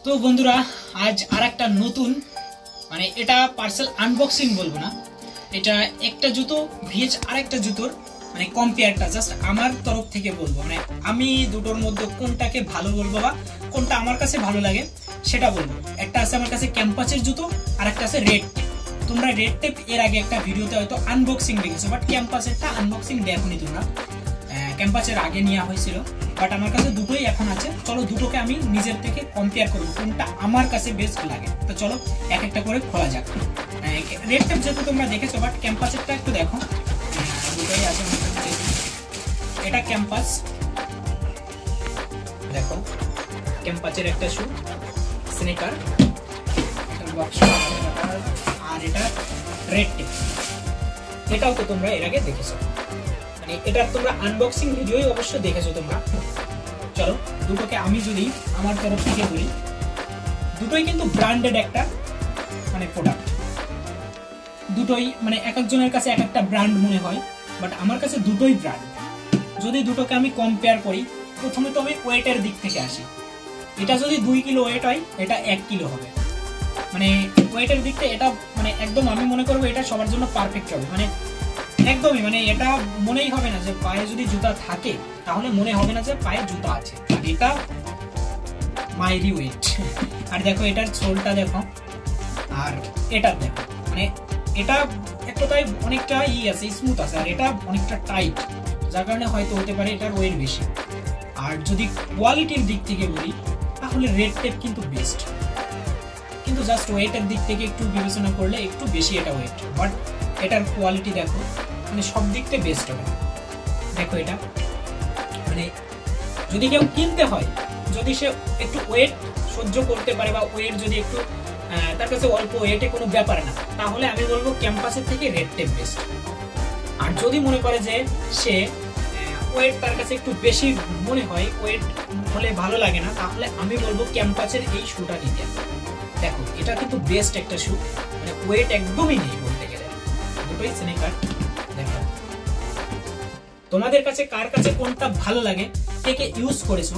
তো বন্ধুরা আজ আরেকটা নতুন মানে এটা পার্সেল আনবক্সিং বলবো না, এটা একটা জুতো ভিএচ আরেকটা জুতোর মানে কম্পেয়ারটা জাস্ট আমার তরফ থেকে বলবো, মানে আমি দুটোর মধ্যে কোনটাকে ভালো বলবো বা কোনটা আমার কাছে ভালো লাগে সেটা বলবো। একটা আছে আমার কাছে ক্যাম্পাসের জুতো আর একটা আছে রেড টেপ। তোমরা রেড টেপ এর আগে একটা ভিডিওতে হয়তো আনবক্সিং দেখেছো, বাট ক্যাম্পাসেরটা আনবক্সিং দেখোনি তোমরা। ক্যাম্পাসের আগে নেওয়া হয়েছিল, বাট আমার কাছে দুটোই এখন আছে। চলো দুটোকে আমি নিজের থেকে কম্পেয়ার করবো কোনটা আমার কাছে বেস্ট লাগে। তো চলো এক একটা করে খোলা যাক। রেড টেপ যেহেতু তোমরা দেখেছো, বাট ক্যাম্পাসেরটা একটু দেখো। দুটোই আছে, এটা ক্যাম্পাস, দেখো ক্যাম্পাসের একটা শু স্নিকার বক্স, আর এটা রেড টেপ, এটাও তো তোমরা এর আগে দেখেছো, মানে এটা তোমরা আনবক্সিং ভিডিওই অবশ্য দেখেছো তোমরা। চলো দুটোকে আমি যদি আমার তরফ থেকে বলি, দুটোই কিন্তু ব্র্যান্ডেড একটা মানে প্রোডাক্ট। দুটোই মানে এক একজনের কাছে এক একটা ব্র্যান্ড মনে হয়, বাট আমার কাছে দুটোই ব্র্যান্ড। যদি দুটোকে আমি কম্পেয়ার করি, প্রথমে তো আমি ওয়েটের দিক থেকে আসি। এটা যদি 2 কিলো ওয়েট হয়, এটা 1 কিলো হবে। মানে ওয়েটের দিক থেকে এটা মানে একদম আমি মনে করবো এটা সবার জন্য পারফেক্ট হবে, মানে একদমই মানে এটা মনেই হবে না যে পায়ে যদি জুতা থাকে তাহলে মনে হবে না যে পায়ে জুতা আছে। আর এটা মাইরি ওয়েট। আর দেখো এটার সোলটা দেখো, আর এটা দেখো, মানে এটা এক কথায় অনেকটা আছে, স্মুথ আছে, আর এটা অনেকটা টাইট, যার কারণে হয়তো হতে পারে এটার ওয়েট বেশি। আর যদি কোয়ালিটির দিক থেকে বলি তাহলে রেড টেপ কিন্তু বেস্ট, কিন্তু জাস্ট ওয়েটের দিক থেকে একটু বিবেচনা করলে একটু বেশি এটা ওয়েট, বাট এটার কোয়ালিটি দেখো মানে সব দিক থেকে বেস্ট হবে। দেখো এটা মানে যদি কেউ কিনতে হয়, যদি সে একটু ওয়েট সহ্য করতে পারে বা ওয়েট যদি একটু তার কাছে অল্প ওয়েটে কোনো ব্যাপার না, তাহলে আমি বলবো ক্যাম্পাসের থেকে রেড টেপ বেস্ট। আর যদি মনে করে যে সে ওয়েট তার কাছে একটু বেশি মনে হয়, ওয়েট হলে ভালো লাগে না, তাহলে আমি বলবো ক্যাম্পাসের এই শুটা নিতে। দেখো এটা কিন্তু বেস্ট একটা শু, মানে ওয়েট একদমই নেই বলতে গেলে, দুটোই স্নিকার। দেখো তোমাদের কাছে কার কাছে কোনটা ভালো লাগে, কে কে ইউজ করেছো।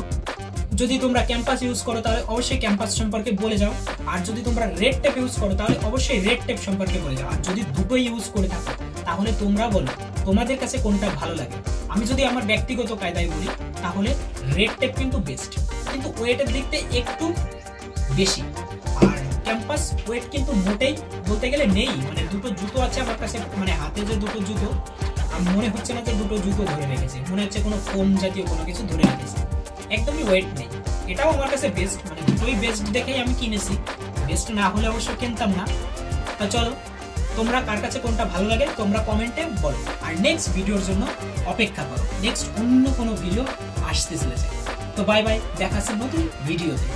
যদি তোমরা ক্যাম্পাস ইউজ করো তাহলে অবশ্যই ক্যাম্পাস সম্পর্কে বলে যাও, আর যদি তোমরা রেড টেপ ইউজ করো তাহলে অবশ্যই রেড টেপ সম্পর্কে বলে যাও। আর যদি দুটোই ইউজ করে থাকো তাহলে তোমরা বলো তোমাদের কাছে কোনটা ভালো লাগে। আমি যদি আমার ব্যক্তিগত কায়দায় বলি তাহলে রেড টেপ কিন্তু বেস্ট, কিন্তু ওয়েটের দিক থেকে একটু বেশি। আর ক্যাম্পাস ওয়েট কিন্তু মোটেই বলতে গেলে নেই, মানে দুটো জুতো আছে আমার কাছে, মানে হাতে যে দুটো জুতো মনে হচ্ছে না যে দুটো জুতো ধরে রেখেছে, মনে হচ্ছে কোনো ফোম জাতীয় কোনো কিছু ধরে রেখেছে, একদমই ওয়েট নেই। এটাও আমার কাছে বেস্ট, মানে দুটোই বেস্ট দেখেই আমি কিনেছি, বেস্ট না হলে অবশ্য কিনতাম না। তো চলো তোমরা কার কাছে কোনটা ভালো লাগে তোমরা কমেন্টে বলো, আর নেক্সট ভিডিওর জন্য অপেক্ষা করো, নেক্সট অন্য কোনো ভিডিও আসতে চলেছে। তো বাই বাই, দেখা হচ্ছে নতুন ভিডিওতে।